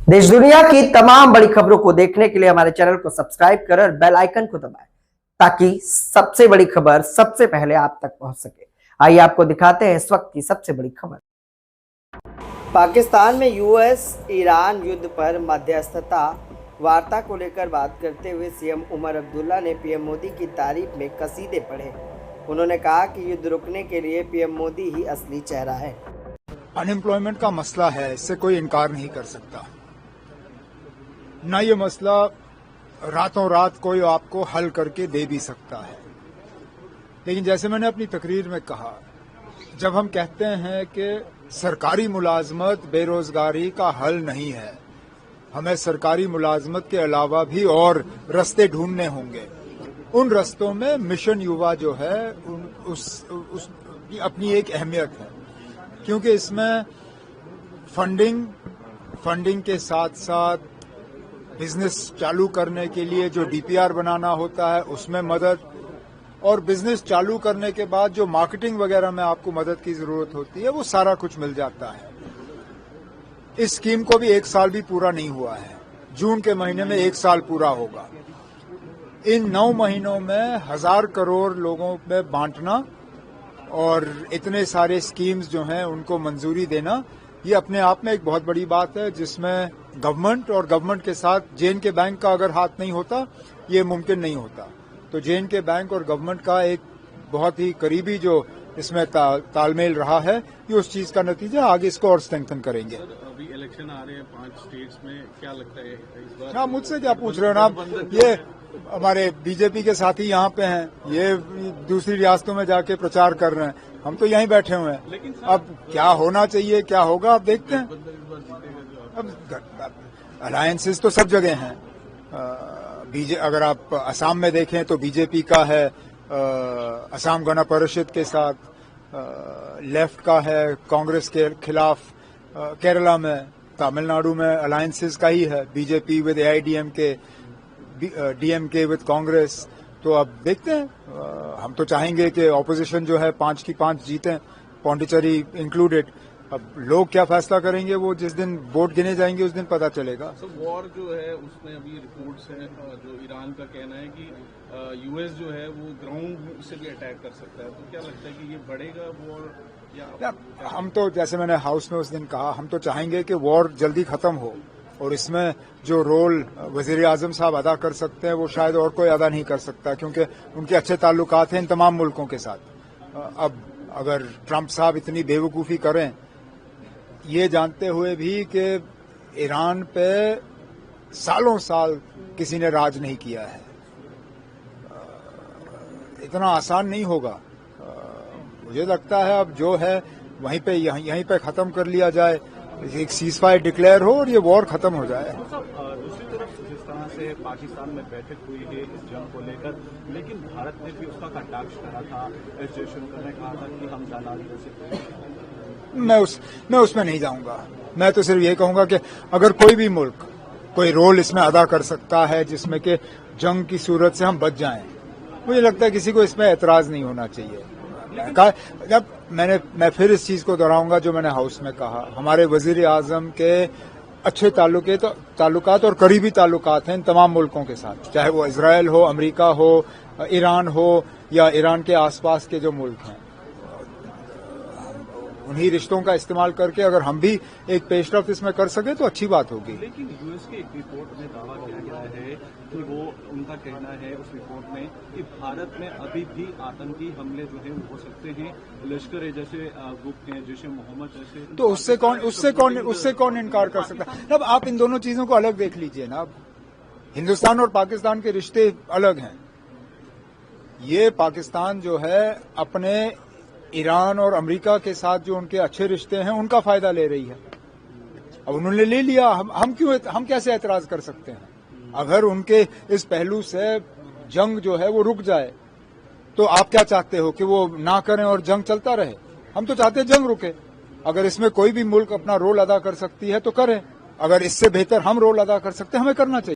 देश दुनिया की तमाम बड़ी खबरों को देखने के लिए हमारे चैनल को सब्सक्राइब करें और बेल आइकन को दबाएं ताकि सबसे बड़ी खबर सबसे पहले आप तक पहुंच सके। आइए आपको दिखाते हैं इस वक्त की सबसे बड़ी खबर। पाकिस्तान में यूएस ईरान युद्ध पर मध्यस्थता वार्ता को लेकर बात करते हुए सीएम उमर अब्दुल्ला ने पीएम मोदी की तारीफ में कसीदे पढ़े। उन्होंने कहा कि युद्ध रुकने के लिए पीएम मोदी ही असली चेहरा है। अनएम्प्लॉयमेंट का मसला है, इससे कोई इनकार नहीं कर सकता। न ये मसला रातों रात कोई आपको हल करके दे भी सकता है, लेकिन जैसे मैंने अपनी तकरीर में कहा, जब हम कहते हैं कि सरकारी मुलाजमत बेरोजगारी का हल नहीं है, हमें सरकारी मुलाजमत के अलावा भी और रास्ते ढूंढने होंगे। उन रास्तों में मिशन युवा जो है उसकी अपनी एक अहमियत है, क्योंकि इसमें फंडिंग के साथ साथ बिजनेस चालू करने के लिए जो डीपीआर बनाना होता है उसमें मदद, और बिजनेस चालू करने के बाद जो मार्केटिंग वगैरह में आपको मदद की जरूरत होती है वो सारा कुछ मिल जाता है। इस स्कीम को भी 1 साल भी पूरा नहीं हुआ है, जून के महीने में 1 साल पूरा होगा। इन 9 महीनों में 1000 करोड़ लोगों में बांटना और इतने सारे स्कीम्स जो हैं उनको मंजूरी देना, ये अपने आप में एक बहुत बड़ी बात है, जिसमें गवर्नमेंट के साथ जे.एन.के. बैंक का अगर हाथ नहीं होता ये मुमकिन नहीं होता। तो जे.एन.के. बैंक और गवर्नमेंट का एक बहुत ही करीबी जो इसमें तालमेल रहा है, ये उस चीज का नतीजा। आगे इसको और स्ट्रेंथन करेंगे। अभी इलेक्शन आ रहे हैं 5 स्टेट्स में, क्या लगता है इस बार? आप मुझसे क्या पूछ रहे हो ना, ये हमारे बीजेपी के साथी यहाँ पे हैं, ये दूसरी रियासतों में जाके प्रचार कर रहे हैं, हम तो यहीं बैठे हुए हैं। अब क्या होना चाहिए, क्या होगा, अब देखते हैं। अब अलायंसेस तो सब जगह हैं। अगर आप असम में देखें तो बीजेपी का है, असम गण परिषद के साथ, लेफ्ट का है कांग्रेस के खिलाफ, केरला में, तमिलनाडु में अलायंसेस का ही है, BJP with AIADMK, DMK with Congress. तो अब देखते हैं। हम तो चाहेंगे कि ऑपोजिशन जो है 5 की 5 जीतें, पौंडीचेरी इंक्लूडेड। अब लोग क्या फैसला करेंगे वो जिस दिन वोट गिने जाएंगे उस दिन पता चलेगा। वॉर जो है उसमें अभी रिपोर्ट्स हैं, जो ईरान का कहना है कि यूएस जो है वो ग्राउंड से भी अटैक कर सकता है। तो क्या लगता है कि ये बढ़ेगा वॉर या हम तो, जैसे मैंने हाउस में उस दिन कहा, हम तो चाहेंगे कि वॉर जल्दी खत्म हो, और इसमें जो रोल वजीर आजम साहब अदा कर सकते हैं वो शायद और कोई अदा नहीं कर सकता, क्योंकि उनके अच्छे ताल्लुकात हैं इन तमाम मुल्कों के साथ। अब अगर ट्रंप साहब इतनी बेवकूफ़ी करें, ये जानते हुए भी कि ईरान पे सालों साल किसी ने राज नहीं किया है, इतना आसान नहीं होगा। मुझे लगता है अब जो है वहीं पे यहीं पे खत्म कर लिया जाए, एक सीजफायर डिक्लेयर हो और ये वॉर खत्म हो जाए। दूसरी तरफ जिस तरह से पाकिस्तान में बैठक हुई है इस जंग को लेकर, लेकिन भारत ने भी उसका कटाक्ष करा था। एस जयशंकर ने कहा था कि हम दलाली कर सकते हैं। मैं उसमें नहीं जाऊंगा। मैं तो सिर्फ ये कहूंगा कि अगर कोई भी मुल्क कोई रोल इसमें अदा कर सकता है जिसमें कि जंग की सूरत से हम बच जाएं, मुझे लगता है किसी को इसमें एतराज नहीं होना चाहिए। जब मैं फिर इस चीज को दोहराऊंगा जो मैंने हाउस में कहा, हमारे वजीर आजम के अच्छे ताल्लुकात और करीबी ताल्लुकात हैं इन तमाम मुल्कों के साथ, चाहे वो इजराइल हो, अमेरिका हो, ईरान हो या ईरान के आसपास के जो मुल्क हैं। उन्हीं रिश्तों का इस्तेमाल करके अगर हम भी एक पेशरफ्त इसमें कर सके तो अच्छी बात होगी। लेकिन यूएस के एक रिपोर्ट में दावा किया गया है कि वो, उनका कहना है उस रिपोर्ट में कि भारत में अभी भी आतंकी हमले जो है हो सकते हैं, लश्कर जैसे ग्रुप हैं, जैसे मोहम्मद जैसे। तो उससे कौन इनकार कर सकता है? अब आप इन दोनों चीजों को अलग देख लीजिए ना। अब हिंदुस्तान और पाकिस्तान के रिश्ते अलग हैं। ये पाकिस्तान जो है अपने ईरान और अमेरिका के साथ जो उनके अच्छे रिश्ते हैं उनका फायदा ले रही है। अब उन्होंने ले लिया, हम कैसे एतराज कर सकते हैं? अगर उनके इस पहलू से जंग जो है वो रुक जाए तो आप क्या चाहते हो कि वो ना करें और जंग चलता रहे? हम तो चाहते हैं जंग रुके। अगर इसमें कोई भी मुल्क अपना रोल अदा कर सकती है तो करें, अगर इससे बेहतर हम रोल अदा कर सकते हैं हमें करना चाहिए।